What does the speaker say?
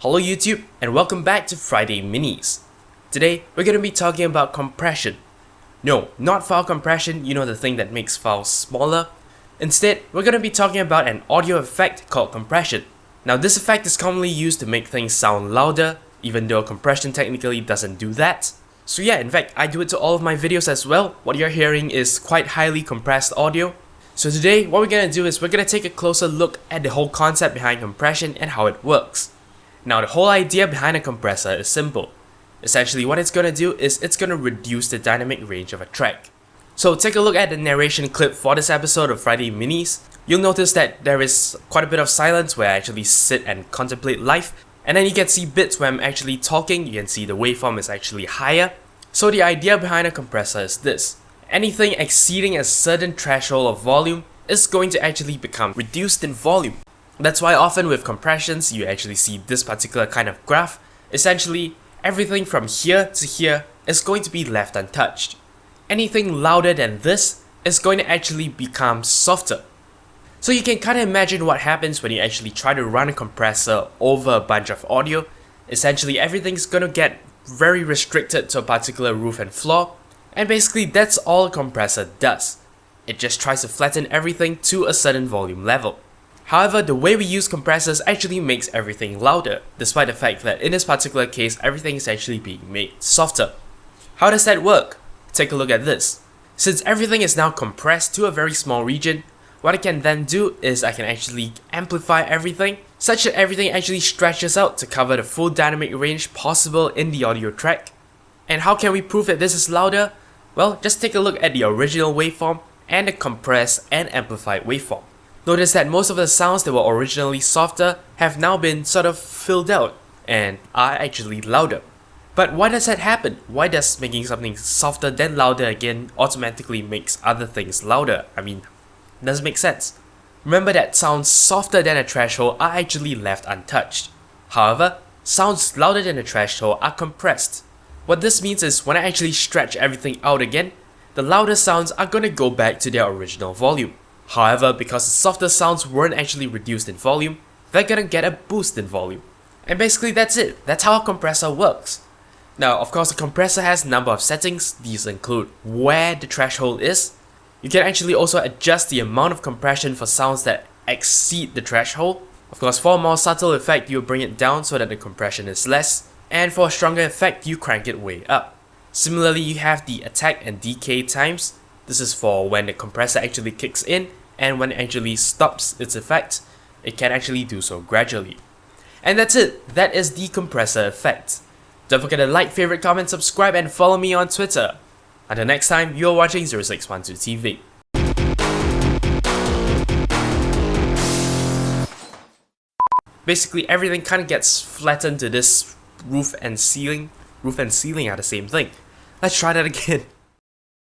Hello YouTube and welcome back to Friday Minis. Today we're going to be talking about compression. No, not file compression, you know, the thing that makes files smaller. Instead, we're going to be talking about an audio effect called compression. Now this effect is commonly used to make things sound louder, even though compression technically doesn't do that. So yeah, in fact I do it to all of my videos as well. What you're hearing is quite highly compressed audio. So today what we're going to do is we're going to take a closer look at the whole concept behind compression and how it works. Now the whole idea behind a compressor is simple. Essentially what it's going to do is it's going to reduce the dynamic range of a track. So take a look at the narration clip for this episode of Friday Minis. You'll notice that there is quite a bit of silence where I actually sit and contemplate life, and then you can see bits where I'm actually talking. You can see the waveform is actually higher. So the idea behind a compressor is this. Anything exceeding a certain threshold of volume is going to actually become reduced in volume. That's why often with compressions you actually see this particular kind of graph. Essentially, everything from here to here is going to be left untouched. Anything louder than this is going to actually become softer. So you can kind of imagine what happens when you actually try to run a compressor over a bunch of audio. Essentially everything's going to get very restricted to a particular roof and floor, and basically that's all a compressor does. It just tries to flatten everything to a certain volume level. However, the way we use compressors actually makes everything louder, despite the fact that in this particular case everything is actually being made softer. How does that work? Take a look at this. Since everything is now compressed to a very small region, what I can then do is I can actually amplify everything such that everything actually stretches out to cover the full dynamic range possible in the audio track. And how can we prove that this is louder? Well, just take a look at the original waveform and the compressed and amplified waveform. Notice that most of the sounds that were originally softer have now been sort of filled out and are actually louder. But why does that happen? Why does making something softer then louder again automatically makes other things louder? I mean, it doesn't make sense. Remember that sounds softer than a threshold are actually left untouched. However, sounds louder than a threshold are compressed. What this means is when I actually stretch everything out again, the louder sounds are going to go back to their original volume. However, because the softer sounds weren't actually reduced in volume, they're gonna get a boost in volume. And basically that's it. That's how a compressor works. Now, of course, a compressor has a number of settings. These include where the threshold is. You can actually also adjust the amount of compression for sounds that exceed the threshold. Of course, for a more subtle effect, you bring it down so that the compression is less. And for a stronger effect, you crank it way up. Similarly, you have the attack and decay times. This is for when the compressor actually kicks in and when it actually stops its effect. It can actually do so gradually. And that's it. That is the compressor effect. Don't forget to like, favorite, comment, subscribe, and follow me on Twitter. Until next time, you're watching 0612 TV. Basically, everything kind of gets flattened to this roof and ceiling. Roof and ceiling are the same thing. Let's try that again.